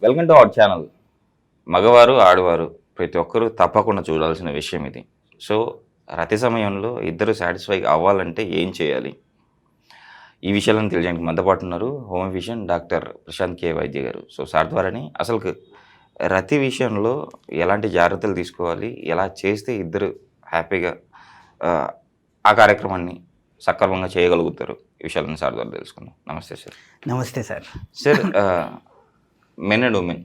Welcome to our channel. మగవారు ఆడవారు ప్రతి ఒక్కరూ తప్పకుండా చూడాల్సిన విషయం ఇది. సో రతి సమయంలో ఇద్దరు సాటిస్ఫై అవ్వాలంటే ఏం చేయాలి, ఈ విషయాలను తెలియడానికి మనతో పాటు ఉన్నారు హోమ్ ఫిజిషియన్ డాక్టర్ ప్రశాంత్ కే వైద్య గారు. సో సార్ ద్వారానే అసలు రతి విషయంలో ఎలాంటి జాగ్రత్తలు తీసుకోవాలి, ఎలా చేస్తే ఇద్దరు హ్యాపీగా ఆ కార్యక్రమాన్ని సక్రమంగా చేయగలుగుతారు, ఈ విషయాలను సార్ ద్వారా తెలుసుకుందాం. నమస్తే సార్. నమస్తే sir. Sir, men and women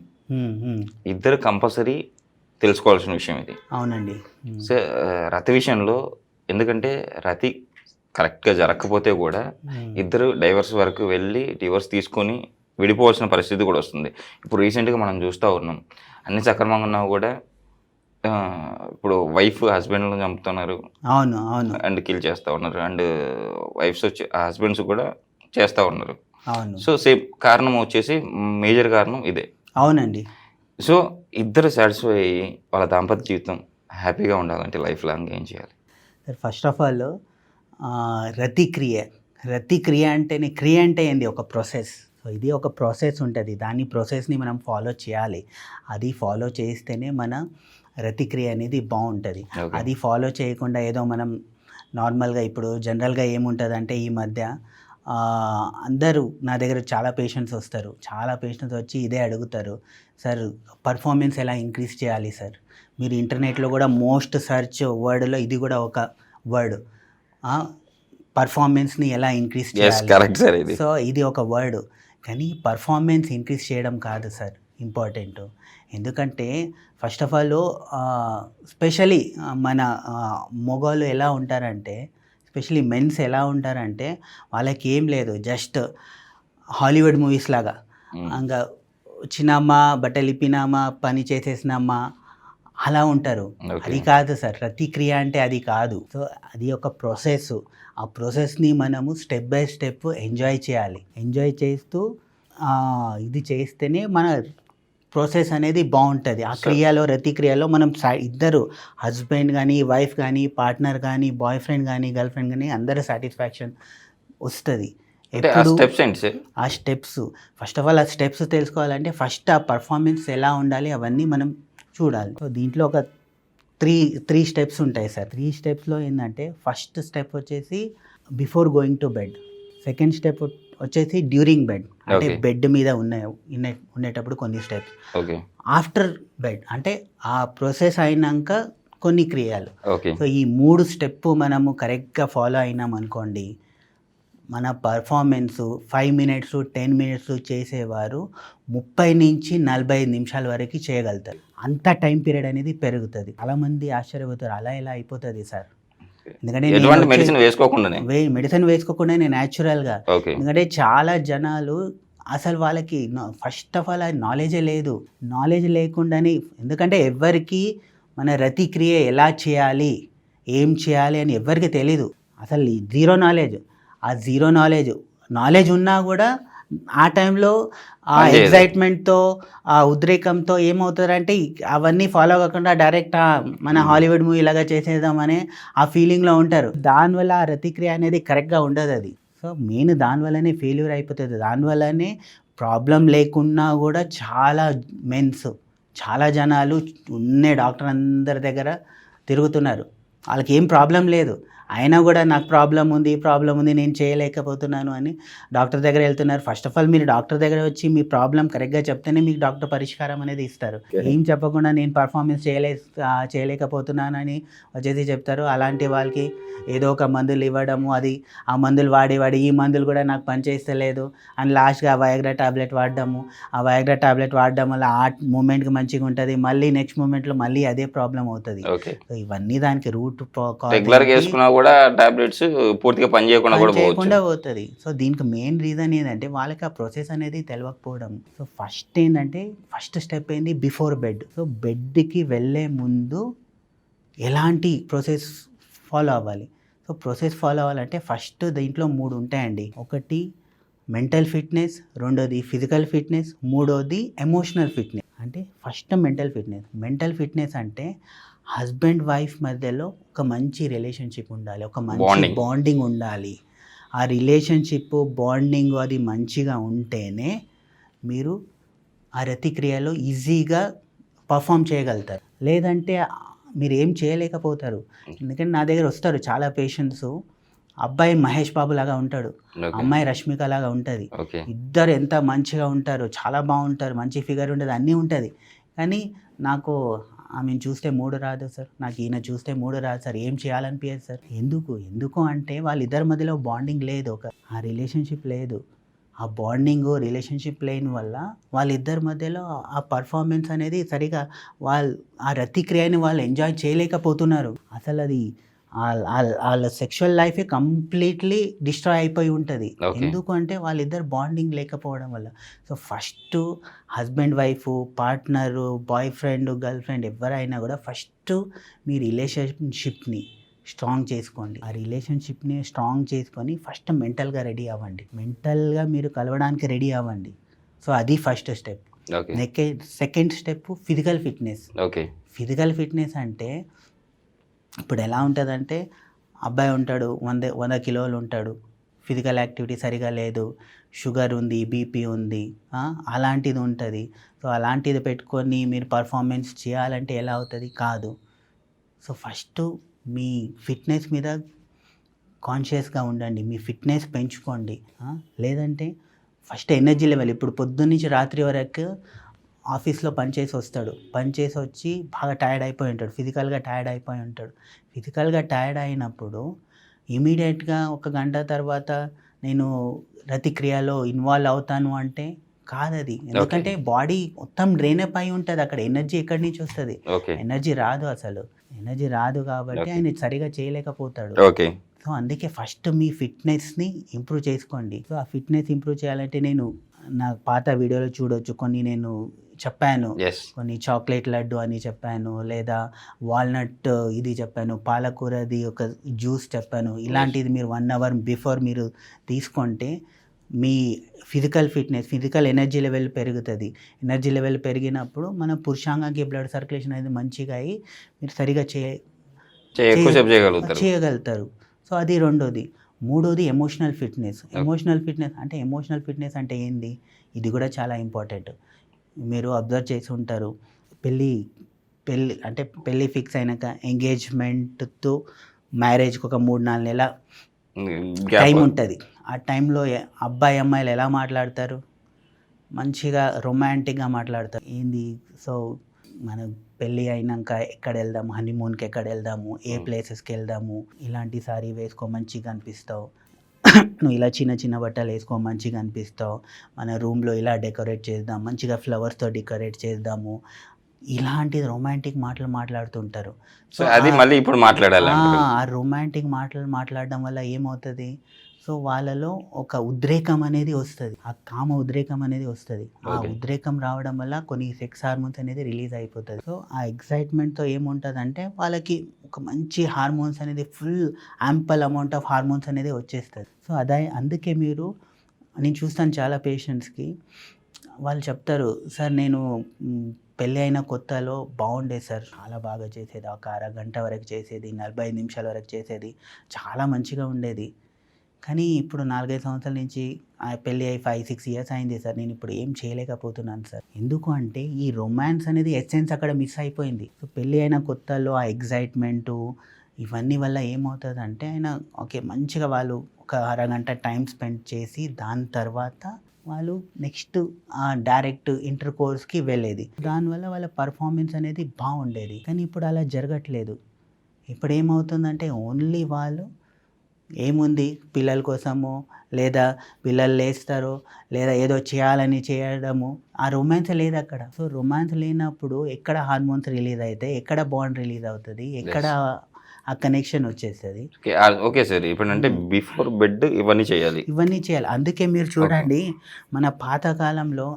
ఇద్దరు కంపల్సరీ తెలుసుకోవాల్సిన విషయం ఇది. అవునండి. సో రతి విషయంలో ఎందుకంటే రతి కరెక్ట్గా జరగకపోతే కూడా ఇద్దరు డైవర్స్ వరకు వెళ్ళి డివోర్స్ తీసుకొని విడిపోవాల్సిన పరిస్థితి కూడా వస్తుంది. ఇప్పుడు రీసెంట్గా మనం చూస్తూ ఉన్నాం, అన్ని సక్రమంగా ఉన్నా కూడా ఇప్పుడు వైఫ్ హస్బెండ్లను చంపుతున్నారు. అవును అవును. అండ్ కిల్ చేస్తూ ఉన్నారు, అండ్ వైఫ్స్ వచ్చి హస్బెండ్స్ కూడా చేస్తూ ఉన్నారు. అవును. సో సేమ్ కారణం వచ్చేసి మేజర్ కారణం ఇదే. అవునండి. సో ఇద్దరు సాటిస్ఫై అయ్యి వాళ్ళ దాంపత్య జీవితం హ్యాపీగా ఉండాలంటే లైఫ్ లాంగ్ ఏం చేయాలి? ఫస్ట్ ఆఫ్ ఆల్ రతిక్రియ అంటేనే క్రియ అంటే ఏంది, ఒక ప్రాసెస్. సో ఇది ఒక ప్రాసెస్ ఉంటుంది, దాని ప్రాసెస్ని మనం ఫాలో చేయాలి. అది ఫాలో చేస్తేనే మన రతిక్రియ అనేది బాగుంటుంది. అది ఫాలో చేయకుండా ఏదో మనం నార్మల్గా ఇప్పుడు జనరల్గా ఏముంటుంది అంటే ఈ మధ్య అందరూ నా దగ్గర చాలా పేషెంట్స్ వస్తారు. చాలా పేషెంట్స్ వచ్చి ఇదే అడుగుతారు, సార్ పర్ఫార్మెన్స్ ఎలా ఇంక్రీజ్ చేయాలి సార్? మీరు ఇంటర్నెట్లో కూడా మోస్ట్ సెర్చ్ వర్డ్లో ఇది కూడా ఒక వర్డ్, పర్ఫార్మెన్స్ని ఎలా ఇంక్రీజ్ చేయాలి. సో ఇది ఒక వర్డ్, కానీ పర్ఫార్మెన్స్ ఇంక్రీజ్ చేయడం కాదు సార్ ఇంపార్టెంట్. ఎందుకంటే ఫస్ట్ ఆఫ్ ఆల్ స్పెషలీ మన మగవాళ్ళు ఎలా ఉంటారంటే, ఎస్పెషలీ మెన్స్ ఎలా ఉంటారంటే వాళ్ళకి ఏం లేదు, జస్ట్ హాలీవుడ్ మూవీస్ లాగా ఇంకా వచ్చినామా బట్టలు ఇప్పినామా పని చేసేసినామా అలా ఉంటారు. అది కాదు సార్, ప్రతిక్రియ అంటే అది కాదు. సో అది ఒక ప్రాసెస్. ఆ ప్రాసెస్ని మనము స్టెప్ బై స్టెప్ ఎంజాయ్ చేయాలి. ఎంజాయ్ చేస్తూ ఇది చేస్తేనే మన ప్రాసెస్ అనేది బాగుంటుంది. ఆ క్రియలో రతిక్రియలో మనం ఇద్దరు హస్బెండ్ కానీ వైఫ్ కానీ పార్ట్నర్ కానీ బాయ్ ఫ్రెండ్ కానీ గర్ల్ ఫ్రెండ్ కానీ అందరూ సాటిస్ఫాక్షన్ వస్తుంది. ఆ స్టెప్స్ ఫస్ట్ ఆఫ్ ఆల్ ఆ స్టెప్స్ తెలుసుకోవాలంటే ఫస్ట్ ఆ పర్ఫార్మెన్స్ ఎలా ఉండాలి అవన్నీ మనం చూడాలి. సో దీంట్లో ఒక త్రీ స్టెప్స్ ఉంటాయి సార్. 3 స్టెప్స్లో ఏంటంటే ఫస్ట్ స్టెప్ వచ్చేసి before going to bed, second step వచ్చేసి డ్యూరింగ్ బెడ్ అంటే బెడ్ మీద ఉండేటప్పుడు కొన్ని స్టెప్స్, ఆఫ్టర్ బెడ్ అంటే ఆ ప్రాసెస్ అయినాక కొన్ని క్రియలు. సో ఈ 3 స్టెప్ మనము కరెక్ట్గా ఫాలో అయినాం అనుకోండి, మన పర్ఫార్మెన్స్ 5 మినిట్స్ 10 మినిట్స్ చేసేవారు 30 నుంచి 45 నిమిషాల వరకు చేయగలుగుతారు. అంత టైం పీరియడ్ అనేది పెరుగుతుంది. చాలామంది ఆశ్చర్యపోతారు, అలా ఎలా అయిపోతుంది సార్? ఎందుకంటే మెడిసిన్ వేసుకోకుండానే న్యాచురల్గా. ఎందుకంటే చాలా జనాలు అసలు వాళ్ళకి ఫస్ట్ ఆఫ్ ఆల్ నాలెడ్జే లేదు. నాలెడ్జ్ లేకుండానే, ఎందుకంటే ఎవరికి మన రతిక్రియ ఎలా చేయాలి ఏం చేయాలి అని ఎవరికి తెలీదు. అసలు జీరో నాలెడ్జ్. ఆ జీరో నాలెడ్జ్ ఉన్నా కూడా ఆ టైంలో ఆ ఎగ్జైట్మెంట్తో ఆ ఉద్రేకంతో ఏమవుతారంటే అవన్నీ ఫాలో కాకుండా డైరెక్ట్ మన హాలీవుడ్ మూవీ లాగా చేసేద్దామనే ఆ ఫీలింగ్లో ఉంటారు. దానివల్ల ఆ రతిక్రియ అనేది కరెక్ట్గా ఉండదు. అది సో మెయిన్ దానివల్లనే ఫెయిల్యూర్ అయిపోతుంది. దానివల్లనే ప్రాబ్లం లేకున్నా కూడా చాలా జనాలు డాక్టర్ అందరి దగ్గర తిరుగుతున్నారు, వాళ్ళకి ఏం ప్రాబ్లం లేదు, అయినా కూడా నాకు ప్రాబ్లం ఉంది నేను చేయలేకపోతున్నాను అని డాక్టర్ దగ్గర వెళ్తున్నారు. ఫస్ట్ ఆఫ్ ఆల్ మీరు డాక్టర్ దగ్గర వచ్చి మీ ప్రాబ్లం కరెక్ట్గా చెప్తేనే మీకు డాక్టర్ పరిష్కారం అనేది ఇస్తారు. ఏం చెప్పకుండా నేను పర్ఫార్మెన్స్ చేయలేకపోతున్నాను అని వచ్చేసి చెప్తారు. అలాంటి వాళ్ళకి ఏదో ఒక మందులు ఇవ్వడము, అది ఆ మందులు వాడి ఈ మందులు కూడా నాకు పనిచేస్తలేదు అని లాస్ట్గా వయాగ్రా టాబ్లెట్ వాడడము. ఆ వయాగ్రా టాబ్లెట్ వాడడం వల్ల ఆ మూమెంట్కి మంచిగా ఉంటుంది, మళ్ళీ నెక్స్ట్ మూమెంట్లో మళ్ళీ అదే ప్రాబ్లం అవుతుంది. ఇవన్నీ దానికి రూట్ కూడా టాబ్లెట్స్ పూర్తిగా పనిచేయకుండా పోతుంది. సో దీనికి మెయిన్ రీజన్ ఏంటంటే వాళ్ళకి ఆ ప్రాసెస్ అనేది తెలియకపోవడం. సో ఫస్ట్ స్టెప్ ఏంది, బిఫోర్ బెడ్. సో బెడ్కి వెళ్ళే ముందు ఎలాంటి ప్రాసెస్ ఫాలో అవ్వాలి? సో ప్రాసెస్ ఫాలో అవ్వాలంటే ఫస్ట్ దీంట్లో 3 ఉంటాయండి. ఒకటి మెంటల్ ఫిట్నెస్, రెండోది ఫిజికల్ ఫిట్నెస్, మూడోది ఎమోషనల్ ఫిట్నెస్. అంటే ఫస్ట్ మెంటల్ ఫిట్నెస్ అంటే హస్బెండ్ వైఫ్ మధ్యలో ఒక మంచి రిలేషన్షిప్ ఉండాలి, ఒక మంచి బాండింగ్ ఉండాలి. ఆ రిలేషన్షిప్ బాండింగ్ అది మంచిగా ఉంటేనే మీరు ఆ రతిక్రియలో ఈజీగా పర్ఫామ్ చేయగలుగుతారు. లేదంటే మీరు ఏం చేయలేకపోతారు. ఎందుకంటే నా దగ్గర వస్తారు చాలా పేషెంట్స్, అబ్బాయి మహేష్ బాబు లాగా ఉంటాడు, అమ్మాయి రష్మిక లాగా ఉంటుంది, ఇద్దరు ఎంత మంచిగా ఉంటారు, చాలా బాగుంటారు, మంచి ఫిగర్ ఉంటుంది, అన్నీ ఉంటుంది. కానీ నాకు ఆమెను చూస్తే మూడు రాదు సార్, నాకు ఈయన చూస్తే మూడు రాదు సార్, ఏం చేయాలనిపించదు సార్. ఎందుకు అంటే వాళ్ళిద్దరి మధ్యలో బాండింగ్ లేదు, ఆ రిలేషన్షిప్ లేదు. ఆ బాండింగ్ రిలేషన్షిప్ లేని వల్ల వాళ్ళిద్దరి మధ్యలో ఆ పర్ఫార్మెన్స్ అనేది సరిగా ఆ రతిక్రియని వాళ్ళు ఎంజాయ్ చేయలేకపోతున్నారు. అసలు అది వాళ్ళ సెక్షువల్ లైఫే కంప్లీట్లీ డిస్ట్రాయ్ అయిపోయి ఉంటుంది. ఎందుకు అంటే వాళ్ళిద్దరు బాండింగ్ లేకపోవడం వల్ల. So first husband wife, partner, boy friend, girl friend ఎవరైనా కూడా ఫస్ట్ మీ రిలేషన్షిప్ని స్ట్రాంగ్ చేసుకోండి. ఆ రిలేషన్షిప్ని స్ట్రాంగ్ చేసుకొని ఫస్ట్ మెంటల్గా రెడీ అవ్వండి, మెంటల్గా మీరు కలవడానికి రెడీ అవ్వండి. సో అది first step. Second step physical fitness. Physical fitness అంటే ఇప్పుడు ఎలా ఉంటుందంటే అబ్బాయి ఉంటాడు, 100 కిలోలు ఉంటాడు, ఫిజికల్ యాక్టివిటీ సరిగా లేదు, షుగర్ ఉంది, బీపీ ఉంది, అలాంటిది ఉంటుంది. సో అలాంటిది పెట్టుకొని మీరు పర్ఫార్మెన్స్ చేయాలంటే ఎలా అవుతుంది? కాదు. సో ఫస్ట్ మీ ఫిట్నెస్ మీద కాన్షియస్గా ఉండండి, మీ ఫిట్నెస్ పెంచుకోండి. లేదంటే ఫస్ట్ ఎనర్జీ లెవెల్, ఇప్పుడు పొద్దున్నుంచి రాత్రి వరకు ఆఫీస్లో పనిచేసి వస్తాడు, పనిచేసి వచ్చి బాగా టైర్డ్ అయిపోయి ఉంటాడు, ఫిజికల్గా టైర్డ్ అయిపోయి ఉంటాడు. ఫిజికల్గా టైర్డ్ అయినప్పుడు ఇమీడియట్గా 1 గంట తర్వాత నేను రతిక్రియలో ఇన్వాల్వ్ అవుతాను అంటే కాదది. ఎందుకంటే బాడీ మొత్తం డ్రైన్ అప్ అయి ఉంటుంది, అక్కడ ఎనర్జీ ఎక్కడి నుంచి వస్తుంది? ఎనర్జీ రాదు, అసలు ఎనర్జీ రాదు. కాబట్టి ఆయన సరిగా చేయలేకపోతాడు. సో అందుకే ఫస్ట్ మీ ఫిట్నెస్ని ఇంప్రూవ్ చేసుకోండి. సో ఆ ఫిట్నెస్ ఇంప్రూవ్ చేయాలంటే నేను నా పాత వీడియోలో చూడొచ్చు, కొన్ని నేను చెప్పాను, కొన్ని చాక్లెట్ లడ్డు అని చెప్పాను, లేదా వాల్నట్ ఇది చెప్పాను, పాలకూరది ఒక జ్యూస్ చెప్పాను. ఇలాంటిది మీరు 1 అవర్ బిఫోర్ మీరు తీసుకుంటే మీ physical fitness, physical energy level పెరుగుతుంది. ఎనర్జీ లెవెల్ పెరిగినప్పుడు మన పురుషాంగానికి బ్లడ్ సర్క్యులేషన్ అనేది మంచిగా అయ్యి మీరు సరిగా చేయగలుగుతారు. సో అది రెండోది. మూడోది ఎమోషనల్ ఫిట్నెస్. ఎమోషనల్ ఫిట్నెస్ అంటే ఏంది? ఇది కూడా చాలా ఇంపార్టెంట్. మీరు అబ్జర్వ్ చేసి ఉంటారు, పెళ్ళి ఫిక్స్ అయినాక ఎంగేజ్మెంట్తో మ్యారేజ్కి ఒక 3-4 నెలల టైం ఉంటుంది. ఆ టైంలో అబ్బాయి అమ్మాయిలు ఎలా మాట్లాడతారు? మంచిగా రొమాంటిక్గా మాట్లాడతారు. ఏంది? సో మన పెళ్ళి అయినాక ఎక్కడ వెళ్దాము, హనీమూన్కి ఎక్కడ వెళ్దాము, ఏ ప్లేసెస్కి వెళ్దాము, ఇలాంటి సారీ వేసుకో మంచిగా అనిపిస్తావు, నువ్వు ఇలా చిన్న చిన్న బట్టలు వేసుకో మంచిగా అనిపిస్తావు, మన రూమ్లో ఇలా డెకరేట్ చేద్దాం, మంచిగా ఫ్లవర్స్తో డెకరేట్ చేద్దాము, ఇలాంటి రొమాంటిక్ మాటలు మాట్లాడుతుంటారు. సో అది మళ్ళీ ఇప్పుడు మాట్లాడాలి. ఆ రొమాంటిక్ మాటలు మాట్లాడడం వల్ల ఏమవుతుంది? సో వాళ్ళలో ఒక ఉద్రేకం అనేది వస్తుంది, ఆ కామ ఉద్రేకం అనేది వస్తుంది. ఆ ఉద్రేకం రావడం వల్ల కొన్ని సెక్స్ హార్మోన్స్ అనేది రిలీజ్ అయిపోతుంది. సో ఆ ఎక్సైట్మెంట్తో ఏముంటుంది అంటే వాళ్ళకి ఒక మంచి హార్మోన్స్ అనేది full ample amount of hormones అనేది వచ్చేస్తుంది. సో అందుకే నేను చూస్తాను చాలా పేషెంట్స్కి, వాళ్ళు చెప్తారు, సార్ నేను పెళ్ళి అయిన కొత్తలో బాగుండేది సార్, చాలా బాగా చేసేది, ఒక అరగంట వరకు చేసేది, 45 నిమిషాల వరకు చేసేది, చాలా మంచిగా ఉండేది. కానీ ఇప్పుడు 4-5 సంవత్సరాల నుంచి పెళ్ళి అయ్యి 5-6 ఇయర్స్ అయింది సార్, నేను ఇప్పుడు ఏం చేయలేకపోతున్నాను సార్. ఎందుకు అంటే ఈ రొమాన్స్ అనేది ఎసెన్స్ అక్కడ మిస్ అయిపోయింది. సో పెళ్ళి అయిన కొత్తలో ఆ ఎగ్జైట్మెంటు ఇవన్నీ వల్ల ఏమవుతుందంటే మంచిగా వాళ్ళు ఒక అరగంట టైం స్పెండ్ చేసి దాని తర్వాత వాళ్ళు నెక్స్ట్ డైరెక్ట్ ఇంటర్ కోర్స్కి వెళ్ళేది, దానివల్ల వాళ్ళ పర్ఫార్మెన్స్ అనేది బాగుండేది. కానీ ఇప్పుడు అలా జరగట్లేదు. ఇప్పుడు ఏమవుతుందంటే ఓన్లీ వాళ్ళు ఏముంది పిల్లల కోసము, లేదా పిల్లలు లేస్తారో, లేదా ఏదో చేయాలని చేయడము, ఆ రొమాన్స్ లేదు అక్కడ. సో రొమాన్స్ లేనప్పుడు ఎక్కడ హార్మోన్స్ రిలీజ్ అవుతాయి, ఎక్కడ బాండ్ రిలీజ్ అవుతుంది, ఎక్కడ ఆ కనెక్షన్ వచ్చేస్తుంది. ఓకే సార్, ఇప్పుడు అంటే బిఫోర్ బెడ్ ఇవన్నీ చేయాలి. అందుకే మీరు చూడండి, మన పాతకాలంలో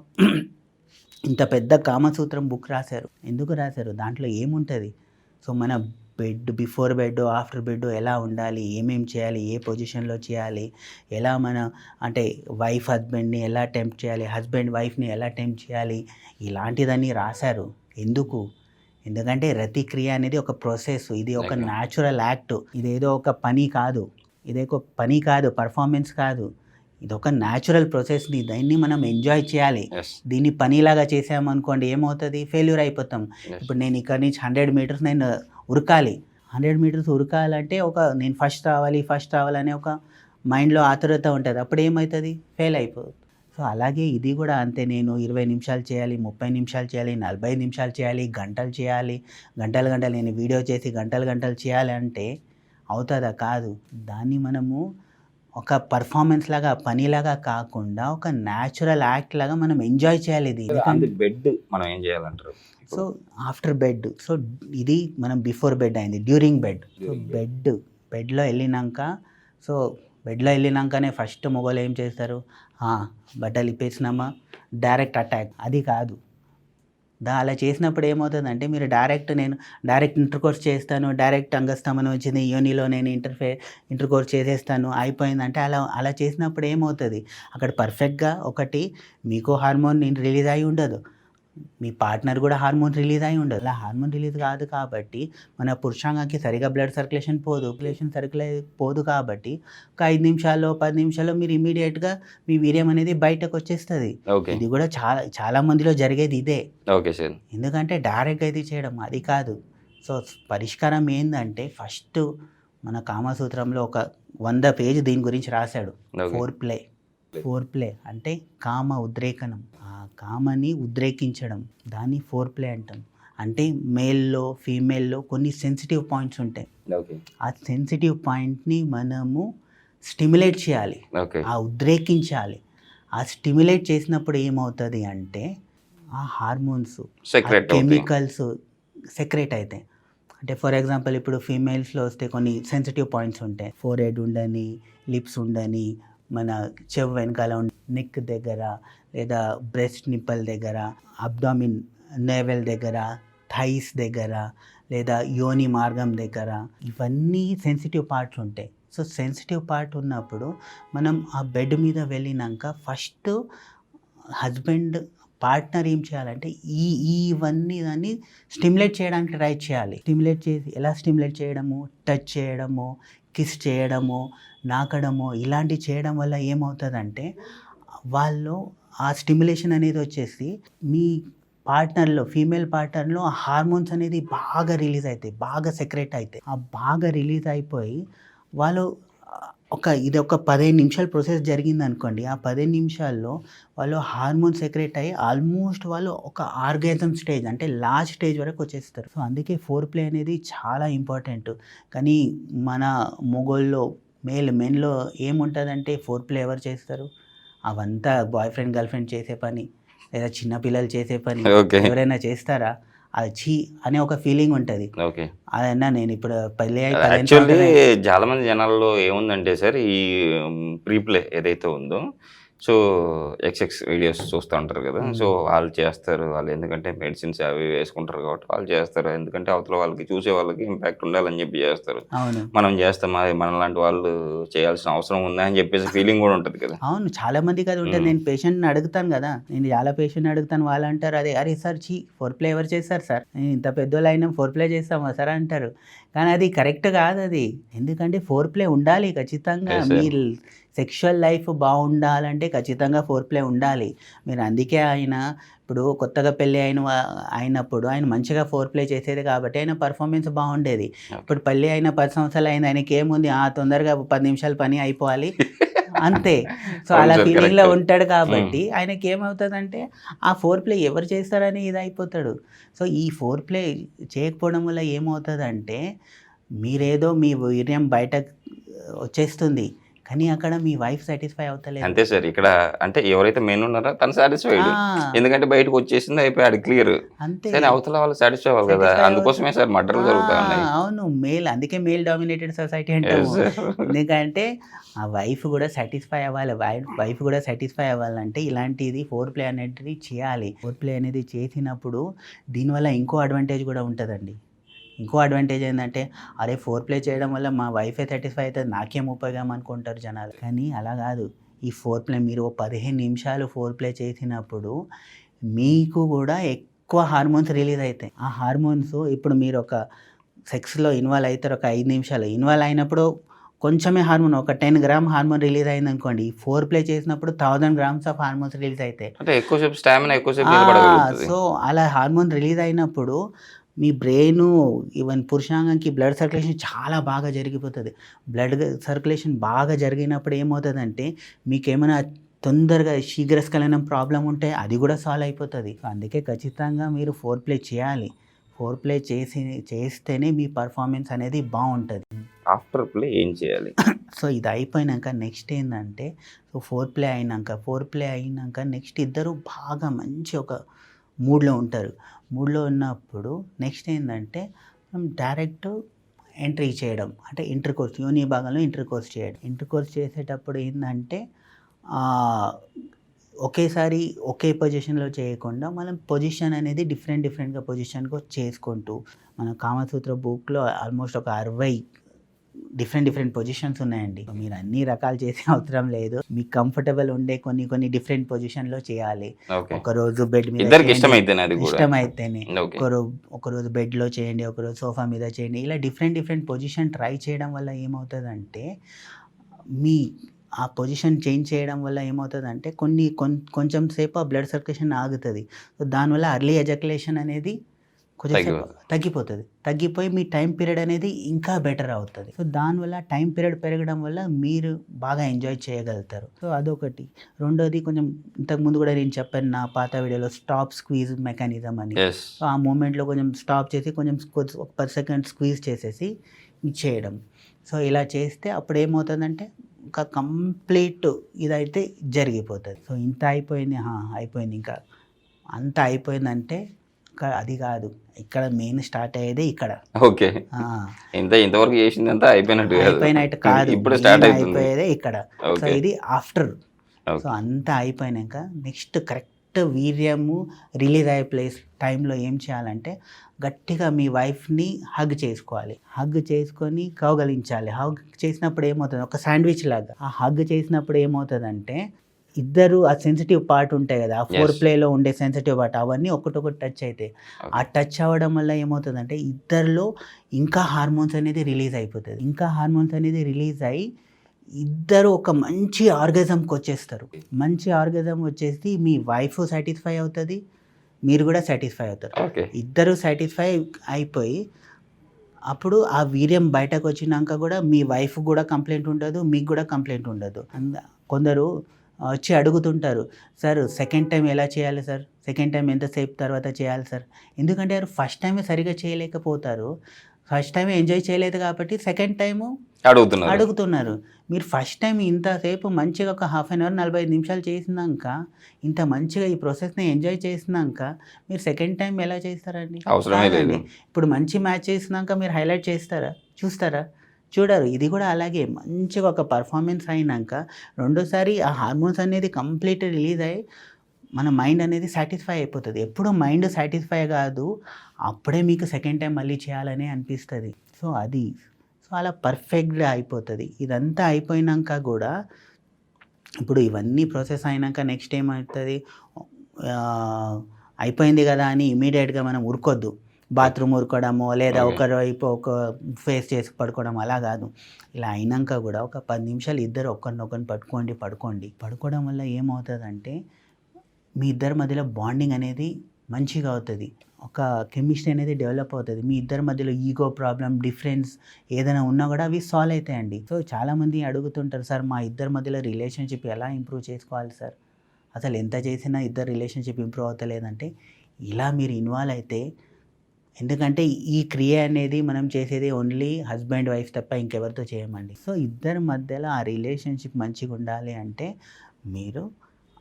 ఇంత పెద్ద కామసూత్రం బుక్ రాశారు. ఎందుకు రాశారు? దాంట్లో ఏముంటుంది? సో మన బిఫోర్ బెడ్, ఆఫ్టర్ బెడ్ ఎలా ఉండాలి, ఏమేమి చేయాలి, ఏ పొజిషన్లో చేయాలి, ఎలా వైఫ్ హస్బెండ్ని ఎలా టెంప్ట్ చేయాలి, హస్బెండ్ వైఫ్ని ఎలా టెంప్ట్ చేయాలి, ఇలాంటిదన్నీ రాశారు. ఎందుకంటే రతిక్రియ అనేది ఒక ప్రాసెస్, ఇది ఒక న్యాచురల్ యాక్ట్, ఇదేదో ఒక పని కాదు, పర్ఫార్మెన్స్ కాదు. ఇది ఒక న్యాచురల్ ప్రాసెస్ని, దాన్ని మనం ఎంజాయ్ చేయాలి. ఎస్ దీన్ని పనిలాగా చేసామనుకోండి ఏమవుతుంది, ఫెయిల్యూర్ అయిపోతాం. ఇప్పుడు నేను ఇక్కడ నుంచి 100 మీటర్స్ నేను ఉరకాలి. 100 మీటర్స్ ఉరకాలంటే నేను ఫస్ట్ రావాలనే ఒక మైండ్లో ఆతురత ఉంటుంది. అప్పుడు ఏమవుతుంది, ఫెయిల్ అయిపోతుంది. సో అలాగే ఇది కూడా అంతే. నేను 20 నిమిషాలు చేయాలి, 30 నిమిషాలు చేయాలి, 45 నిమిషాలు చేయాలి, గంటలు చేయాలి, గంటలు నేను వీడియో చేసి గంటలు చేయాలి అంటే అవుతుందా? కాదు. దాన్ని మనము ఒక పర్ఫార్మెన్స్ లాగా, పనిలాగా కాకుండా ఒక న్యాచురల్ యాక్ట్ లాగా మనం ఎంజాయ్ చేయాలి. ఇది బెడ్ మనం ఏం చేయాలంటారు? సో ఆఫ్టర్ బెడ్, సో ఇది మనం బిఫోర్ బెడ్ అయింది, డ్యూరింగ్ బెడ్. సో బెడ్లో వెళ్ళినాకనే ఫస్ట్ మొగలు ఏం చేస్తారు, బట్టలు ఇప్పేసినామా డైరెక్ట్ అటాక్. అది కాదు. అలా చేసినప్పుడు ఏమవుతుందంటే మీరు నేను డైరెక్ట్ ఇంటర్కోర్స్ చేస్తాను, డైరెక్ట్ అంగస్తమనం వచ్చింది యోనిలో నేను ఇంటర్కోర్స్ చేసేస్తాను అయిపోయిందంటే అలా చేసినప్పుడు ఏమవుతుంది, అక్కడ పర్ఫెక్ట్గా ఒకటి మీకు హార్మోన్ రిలీజ్ అయి ఉండదు, మీ పార్ట్నర్ కూడా హార్మోన్ రిలీజ్ అయి ఉండదు. అలా హార్మోన్ రిలీజ్ కాదు కాబట్టి మన పురుషాంగానికి సరిగా బ్లడ్ సర్క్యులేషన్ పోదు కాబట్టి ఒక 5 నిమిషాల్లో 10 నిమిషాల్లో మీరు ఇమీడియట్గా మీ వీర్యం అనేది బయటకు వచ్చేస్తుంది. ఇది కూడా చాలా మందిలో జరిగేది ఇదే. Okay sir. ఎందుకంటే డైరెక్ట్గా ఇది చేయడం అది కాదు. సో పరిష్కారం ఏంటంటే ఫస్ట్ మన కామసూత్రంలో ఒక 100 పేజీ దీని గురించి రాశాడు. ఫోర్ ప్లే అంటే కామ ఉద్రేకనం, ఆ కామని ఉద్రేకించడం, దాన్ని ఫోర్ ప్లే అంటాం. అంటే మేల్లో ఫీమేల్లో కొన్ని సెన్సిటివ్ పాయింట్స్ ఉంటాయి. ఆ సెన్సిటివ్ పాయింట్ని మనము స్టిమ్యులేట్ చేయాలి, ఉద్రేకించాలి. ఆ స్టిమ్యులేట్ చేసినప్పుడు ఏమవుతుంది అంటే ఆ హార్మోన్స్, కెమికల్స్ సెక్రెట్ అవుతాయి. అంటే ఫర్ ఎగ్జాంపుల్ ఇప్పుడు ఫీమేల్స్లో వస్తే కొన్ని సెన్సిటివ్ పాయింట్స్ ఉంటాయి. ఫోర్హెడ్ ఉండని, లిప్స్ ఉండని, మన చెవు వెనకాల నెక్ దగ్గర, లేదా బ్రెస్ట్ నిప్పల్ దగ్గర, అబ్డామిన్ నేవెల్ దగ్గర, థైస్ దగ్గర, లేదా యోని మార్గం దగ్గర, ఇవన్నీ సెన్సిటివ్ పార్ట్స్ ఉంటాయి. సో సెన్సిటివ్ పార్ట్ ఉన్నప్పుడు మనం ఆ బెడ్ మీద వెళ్ళినాక ఫస్ట్ పార్ట్నర్ ఏం చేయాలంటే ఇవన్నీ దాన్ని స్టిమ్యులేట్ చేయడానికి ట్రై చేయాలి. ఎలా స్టిమ్యులేట్ చేయడము, టచ్ చేయడము, కిస్ చేయడము, నాకడము, ఇలాంటివి చేయడం వల్ల ఏమవుతుందంటే వాళ్ళు ఆ స్టిమ్యులేషన్ అనేది వచ్చేసి మీ ఫీమేల్ పార్ట్నర్లో ఆ హార్మోన్స్ అనేది బాగా రిలీజ్ అవుతాయి, బాగా సెక్రెట్ అవుతాయి. ఆ బాగా రిలీజ్ అయిపోయి వాళ్ళు ఇది ఒక 15 నిమిషాల ప్రాసెస్ జరిగింది అనుకోండి. ఆ 15 నిమిషాల్లో వాళ్ళు హార్మోన్ సెక్రెట్ అయ్యి ఆల్మోస్ట్ వాళ్ళు ఒక ఆర్గాజం స్టేజ్, అంటే లాస్ట్ స్టేజ్ వరకు వచ్చేస్తారు. సో అందుకే ఫోర్ ప్లే అనేది చాలా ఇంపార్టెంట్. కానీ మన మొగోల్లో మెన్లో ఏముంటుందంటే ఫోర్ ప్లే ఎవరు చేస్తారు, అవంతా బాయ్ ఫ్రెండ్ గర్ల్ ఫ్రెండ్ చేసే పని, లేదా చిన్నపిల్లలు చేసే పని. ఎవరైనా చేస్తారా? అది చీ అనే ఒక ఫీలింగ్ ఉంటుంది. అదన్నా నేను ఇప్పుడు యాక్చువల్లీ చాలా మంది జనాల్లో ఏముందంటే సార్, ఈ ప్రీప్లే ఏదైతే ఉందో, సో ఎక్స్ఎక్స్ వీడియోస్ చూస్తూ ఉంటారు కదా. సో వాళ్ళు చేస్తారు, వాళ్ళు ఎందుకంటే మెడిసిన్స్ అవి వేసుకుంటారు కాబట్టి వాళ్ళు చేస్తారు. ఎందుకంటే అవతల వాళ్ళకి చూసే వాళ్ళకి ఇంపాక్ట్ ఉండాలని చెప్పి చేస్తారు. మనం చేస్తామా, మనలాంటి వాళ్ళు చేయాల్సిన అవసరం ఉందా అని చెప్పేసి ఫీలింగ్ కూడా ఉంటుంది కదా. అవును, చాలా మందికి అది ఉంటుంది. నేను పేషెంట్ని అడుగుతాను కదా, నేను చాలా పేషెంట్ని అడుగుతాను, వాళ్ళు అంటారు అరే సార్ ఫోర్ ప్లే ఎవరు చేస్తారు సార్, నేను ఇంత పెద్దోళ్ళు అయినా ఫోర్ ప్లే చేస్తామా సార్ అంటారు. కానీ అది కరెక్ట్ కాదు అది. ఎందుకంటే ఫోర్ ప్లే ఉండాలి ఖచ్చితంగా. మీరు సెక్షువల్ లైఫ్ బాగుండాలంటే ఖచ్చితంగా ఫోర్ ప్లే ఉండాలి. మీరు అందుకే ఇప్పుడు కొత్తగా పెళ్ళి అయినప్పుడు ఆయన మంచిగా ఫోర్ ప్లే చేసేది కాబట్టి ఆయన పర్ఫార్మెన్స్ బాగుండేది. ఇప్పుడు పెళ్ళి అయిన 10 సంవత్సరాలు అయింది, ఆయనకి ఏముంది, తొందరగా 10 నిమిషాలు పని అయిపోవాలి అంతే. సో అలా ఫీలింగ్లో ఉంటాడు కాబట్టి ఆయనకి ఏమవుతుందంటే ఆ ఫోర్ ప్లే ఎవరు చేస్తారని ఇది అయిపోతాడు. సో ఈ ఫోర్ ప్లే చేయకపోవడం వల్ల ఏమవుతుందంటే మీరేదో మీ వీర్యం బయట వచ్చేస్తుంది, కానీ అక్కడ మీ వైఫ్ సాటిస్ఫై అవుతలేదు. అంతే సార్. ఇక్కడ అంటే ఎవరైతే మెయిన్ ఉన్నారో తను సాటిస్ఫైడ్, ఎందుకంటే బయటకు వచ్చేసింది అయిపోయాడు క్లియర్. అంతే, అవతల వాళ్ళు సాటిస్ఫై అవ్వాలి కదా, అందుకోసమే సార్ మర్డర్లు జరుగుతా ఉన్నాయి. అవును, అందుకే మేల్ డామినేటెడ్ సొసైటీ అంటాము. ఎందుకంటే ఆ వైఫ్ కూడా సాటిస్ఫై అవ్వాలి. వైఫ్ కూడా సాటిస్ఫై అవ్వాలంటే ఇలాంటిది ఫోర్ ప్లే అనేది చేయాలి. ఫోర్ ప్లే అనేది చేసినప్పుడు దీనివల్ల ఇంకో అడ్వాంటేజ్ కూడా ఉంటుందండి. ఇంకో అడ్వాంటేజ్ ఏంటంటే అరే ఫోర్ ప్లే చేయడం వల్ల మా వైఫే సాటిస్ఫై అవుతుంది, నాకేం ఉపయోగం అనుకుంటారు జనాలు. కానీ అలా కాదు. ఈ ఫోర్ ప్లే మీరు 15 నిమిషాలు ఫోర్ ప్లే చేసినప్పుడు మీకు కూడా ఎక్కువ హార్మోన్స్ రిలీజ్ అవుతాయి. ఆ హార్మోన్స్ ఇప్పుడు మీరు ఒక సెక్స్లో ఇన్వాల్వ్ అవుతారు, ఒక 5 నిమిషాలు ఇన్వాల్వ్ అయినప్పుడు కొంచెమే హార్మోన్, ఒక 10 గ్రామ్ హార్మోన్ రిలీజ్ అయింది అనుకోండి, ఫోర్ ప్లే చేసినప్పుడు 1000 గ్రామ్స్ ఆఫ్ హార్మోన్స్ రిలీజ్ అవుతాయి. అంటే ఎక్కువసేపు స్టామినా ఎక్కువసేపు నిలబడగలుగుతుంది. సో అలా హార్మోన్ రిలీజ్ అయినప్పుడు మీ బ్రెయిన్, ఈవెన్ పురుషాంగంకి బ్లడ్ సర్క్యులేషన్ చాలా బాగా జరిగిపోతుంది. బ్లడ్ సర్క్యులేషన్ బాగా జరిగినప్పుడు ఏమవుతుందంటే మీకు ఏమైనా తొందరగా శీఘ్రస్ఖలనం ప్రాబ్లం ఉంటే అది కూడా సాల్వ్ అయిపోతుంది. అందుకే ఖచ్చితంగా మీరు ఫోర్ ప్లే చేయాలి. ఫోర్ ప్లే చేస్తేనే మీ పర్ఫార్మెన్స్ అనేది బాగుంటుంది. ఆఫ్టర్ ప్లే ఏం చేయాలి? సో ఇది అయిపోయినాక నెక్స్ట్ ఏంటంటే, సో ఫోర్ ప్లే అయినాక నెక్స్ట్ ఇద్దరు బాగా మంచి ఒక మూడ్లో ఉంటారు. మూడ్లో ఉన్నప్పుడు నెక్స్ట్ ఏంటంటే మనం డైరెక్ట్ ఎంట్రీ చేయడం, అంటే ఇంటర్ కోర్స్, యోని భాగంలో ఇంటర్ కోర్స్ చేయడం. ఇంటర్ కోర్స్ చేసేటప్పుడు ఏంటంటే ఒకేసారి ఒకే పొజిషన్లో చేయకుండా మనం పొజిషన్ అనేది డిఫరెంట్గా పొజిషన్గా చేసుకుంటూ, మన కామసూత్ర బుక్లో ఆల్మోస్ట్ ఒక 60 డిఫరెంట్ పొజిషన్స్ ఉన్నాయండి. మీరు అన్ని రకాలు చేసే అవసరం లేదు. మీకు కంఫర్టబుల్ ఉండే కొన్ని డిఫరెంట్ పొజిషన్లో చేయాలి. ఒకరోజు బెడ్ మీద ఇష్టమైతేనే, ఒకరోజు బెడ్లో చేయండి, ఒకరోజు సోఫా మీద చేయండి. ఇలా డిఫరెంట్ పొజిషన్ ట్రై చేయడం వల్ల ఏమవుతుందంటే, మీ ఆ పొజిషన్ చేంజ్ చేయడం వల్ల ఏమవుతుందంటే కొంచెం సేపు ఆ బ్లడ్ సర్క్యులేషన్ ఆగుతుంది. సో దానివల్ల అర్లీ ఎజాక్యులేషన్ అనేది కొంచెం తగ్గిపోతుంది. తగ్గిపోయి మీ టైం పీరియడ్ అనేది ఇంకా బెటర్ అవుతుంది. సో దానివల్ల టైం పీరియడ్ పెరగడం వల్ల మీరు బాగా ఎంజాయ్ చేయగలుగుతారు. సో అదొకటి. రెండోది, కొంచెం ఇంతకుముందు కూడా నేను చెప్పాను నా పాత వీడియోలో, స్టాప్ స్క్వీజ్ మెకానిజం అని. సో ఆ మూమెంట్లో కొంచెం స్టాప్ చేసి కొంచెం ఒక 10 సెకండ్ స్క్వీజ్ చేసేసి చేయడం. సో ఇలా చేస్తే అప్పుడు ఏమవుతుందంటే ఒక కంప్లీట్ ఇదైతే జరిగిపోతుంది. సో ఇంత అయిపోయింది, ఇంకా అంత అయిపోయిందంటే అది కాదు, ఇక్కడ మెయిన్ స్టార్ట్ అయ్యేది ఇక్కడ. ఓకే, ఇంతవరకు చేసిందంతా అయిపోయినట్టు కాదు, ఇప్పుడు స్టార్ట్ అయిపోయేదే ఇక్కడ. సో ఇది ఆఫ్టర్. సో అంతా అయిపోయినాక నెక్స్ట్ కరెక్ట్ వీర్యము రిలీజ్ అయ్యే టైంలో ఏం చేయాలంటే, గట్టిగా మీ వైఫ్ని హగ్ చేసుకోవాలి. హగ్ చేసుకొని కౌగలించాలి. హగ్ చేసినప్పుడు ఏమవుతుంది, ఒక శాండ్విచ్ లాగా ఆ హగ్ చేసినప్పుడు ఏమవుతుందంటే, ఇద్దరు ఆ సెన్సిటివ్ పార్ట్ ఉంటాయి కదా, ఆ ఫోర్ ప్లేలో ఉండే సెన్సిటివ్ పార్ట్, అవన్నీ ఒకటొకటి టచ్ అవుతాయి. ఆ టచ్ అవ్వడం వల్ల ఏమవుతుందంటే ఇద్దరిలో ఇంకా హార్మోన్స్ అనేది రిలీజ్ అయిపోతుంది. ఇంకా హార్మోన్స్ అనేది రిలీజ్ అయ్యి ఇద్దరు ఒక మంచి ఆర్గజంకి వచ్చేస్తారు. మంచి ఆర్గజం వచ్చేసి మీ వైఫ్ సాటిస్ఫై అవుతుంది, మీరు కూడా సాటిస్ఫై అవుతారు. ఇద్దరు సాటిస్ఫై అయిపోయి అప్పుడు ఆ వీర్యం బయటకు వచ్చినాక కూడా మీ వైఫ్ కూడా కంప్లైంట్ ఉండదు, మీకు కూడా కంప్లైంట్ ఉండదు. కొందరు వచ్చి అడుగుతుంటారు, సార్ సెకండ్ టైం ఎలా చేయాలి సార్, సెకండ్ టైం ఎంతసేపు తర్వాత చేయాలి సార్. ఎందుకంటే వారు ఫస్ట్ టైమే సరిగా చేయలేకపోతారు, ఫస్ట్ టైం ఎంజాయ్ చేయలేదు కాబట్టి సెకండ్ టైము అడుగుతున్నారు. మీరు ఫస్ట్ టైం ఇంతసేపు మంచిగా ఒక హాఫ్ అన్ అవర్ 45 నిమిషాలు చేసినాక, ఇంత మంచిగా ఈ ప్రాసెస్ని ఎంజాయ్ చేసినాక మీరు సెకండ్ టైం ఎలా చేస్తారండి? ఇప్పుడు మంచి మ్యాచ్ చేసినాక మీరు హైలైట్ చూస్తారా? చూడరు. ఇది కూడా అలాగే మంచిగా ఒక పర్ఫార్మెన్స్ అయినాక రెండోసారి ఆ హార్మోన్స్ అనేది కంప్లీట్ రిలీజ్ అయ్యి మన మైండ్ అనేది సాటిస్ఫై అయిపోతుంది. ఎప్పుడు మైండ్ సాటిస్ఫై కాదు, అప్పుడే మీకు సెకండ్ టైం మళ్ళీ చేయాలని అనిపిస్తుంది. సో అలా పర్ఫెక్ట్గా అయిపోతుంది. ఇదంతా అయిపోయినాక కూడా, ఇప్పుడు ఇవన్నీ ప్రాసెస్ అయినాక నెక్స్ట్ ఏమవుతుంది, అయిపోయింది కదా అని ఇమీడియట్గా మనం ఉరుకొద్దు. బాత్రూమ్ ఉరుకోవడము, లేదా ఒకరి వైపు ఒక ఫేస్ చేసి పడుకోవడం, అలా కాదు. ఇలా అయినాక కూడా ఒక 10 నిమిషాలు ఇద్దరు ఒకరినొకరిని పడుకోవడం వల్ల ఏమవుతుందంటే మీ ఇద్దరి మధ్యలో బాండింగ్ అనేది మంచిగా అవుతుంది. ఒక కెమిస్ట్రీ అనేది డెవలప్ అవుతుంది. మీ ఇద్దరి మధ్యలో ఈగో ప్రాబ్లం, డిఫరెన్స్ ఏదైనా ఉన్నా కూడా అవి సాల్వ్ అవుతాయండి. సో చాలామంది అడుగుతుంటారు, సార్ మా ఇద్దరి మధ్యలో రిలేషన్షిప్ ఎలా ఇంప్రూవ్ చేసుకోవాలి సార్, అసలు ఎంత చేసినా ఇద్దరు రిలేషన్షిప్ ఇంప్రూవ్ అవుతలేదంటే, ఇలా మీరు ఇన్వాల్వ్ అయితే, ఎందుకంటే ఈ క్రియ అనేది మనం చేసేది ఓన్లీ హస్బెండ్ వైఫ్ తప్ప ఇంకెవరితో చేయమండి. సో ఇద్దరి మధ్యలో ఆ రిలేషన్షిప్ మంచిగా ఉండాలి అంటే మీరు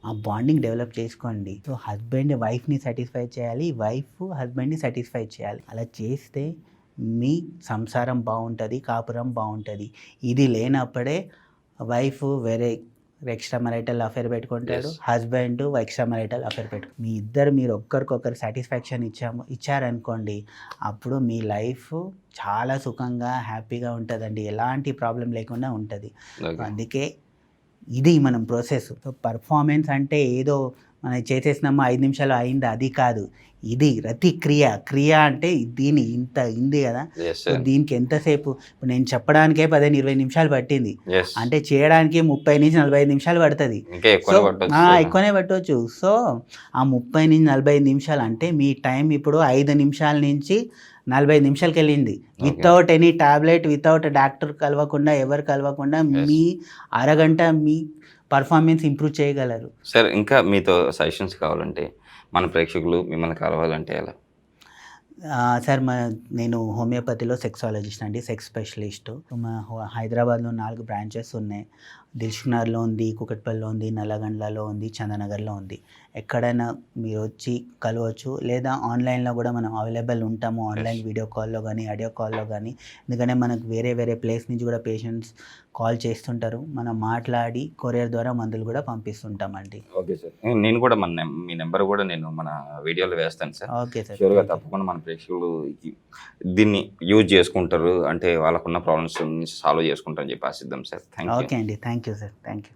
ఆ బాండింగ్ డెవలప్ చేసుకోండి. సో హస్బెండ్ వైఫ్ని సాటిస్ఫై చేయాలి, వైఫ్ హస్బెండ్ని సాటిస్ఫై చేయాలి. అలా చేస్తే మీ సంసారం బాగుంటుంది, కాపురం బాగుంటుంది. ఇది లేనప్పుడే వైఫ్ వేరే ఎక్స్ట్రా మ్యారిటల్ అఫేర్ పెట్టుకుంటాడు, హస్బెండ్ ఎక్స్ట్రా మ్యారిటల్ అఫేర్ మీరు ఒక్కరికొకరు సాటిస్ఫాక్షన్ ఇచ్చారనుకోండి, అప్పుడు మీ లైఫ్ చాలా సుఖంగా హ్యాపీగా ఉంటుందండి, ఎలాంటి ప్రాబ్లం లేకుండా ఉంటుంది. అందుకే ఇది మనం ప్రాసెస్. సో పర్ఫార్మెన్స్ అంటే ఏదో మనం చేసేసినామా 5 నిమిషాలు అయింది అది కాదు, ఇది రతి క్రియ అంటే దీని ఇంత ఉంది కదా. Yes, so sir. దీనికి ఎంతసేపు, ఇప్పుడు నేను చెప్పడానికే 15-20 నిమిషాలు పట్టింది, Yes. అంటే చేయడానికి 30-45 నిమిషాలు పడుతుంది. ఇంకా ఎక్కువ పట్టొచ్చు. ఎక్కువనే పట్టవచ్చు. సో ఆ 30-45 నిమిషాలు అంటే మీ టైం ఇప్పుడు 5 నిమిషాల నుంచి 45 నిమిషాలకి వెళ్ళింది. Without any tablet, without doctor కలవకుండా, ఎవరు కలవకుండా మీ అరగంట మీ పర్ఫార్మెన్స్ ఇంప్రూవ్ చేయగలరు. సార్ ఇంకా మీతో సజెషన్స్ కావాలంటే మన ప్రేక్షకులు మిమ్మల్ని కలవాలంటే ఎలా? సార్ నేను హోమియోపతిలో సెక్సాలజిస్ట్ అండి, సెక్స్ స్పెషలిస్టు. మా హైదరాబాద్లో 4 బ్రాంచెస్ ఉన్నాయి. దిల్షుక్నగర్లో ఉంది, కూకట్పల్లిలో ఉంది, నల్లగండ్లలో ఉంది, చందనగర్లో ఉంది. ఎక్కడైనా మీరు వచ్చి కలవచ్చు, లేదా ఆన్లైన్లో కూడా మనం అవైలబుల్ ఉంటాము. ఆన్లైన్ వీడియో కాల్లో కానీ, ఆడియో కాల్లో కానీ. ఎందుకంటే మనకు వేరే ప్లేస్ నుంచి కూడా పేషెంట్స్ కాల్ చేస్తుంటారు. మనం మాట్లాడి కొరియర్ ద్వారా మందులు కూడా పంపిస్తుంటామండి. ఓకే సార్, నేను కూడా మీ నెంబర్ కూడా నేను మన వీడియోలో వేస్తాను సార్. ఓకే సార్, షూర్గా తప్పకుండా మన ప్రేక్షకులు దీన్ని యూజ్ చేసుకుంటారు, అంటే వాళ్ళకున్న ప్రాబ్లమ్స్ సాల్వ్ చేసుకుంటారని చెప్పి ఆశిద్దాం సార్. Thank you. ఓకే అండి, thank you sir, thank you.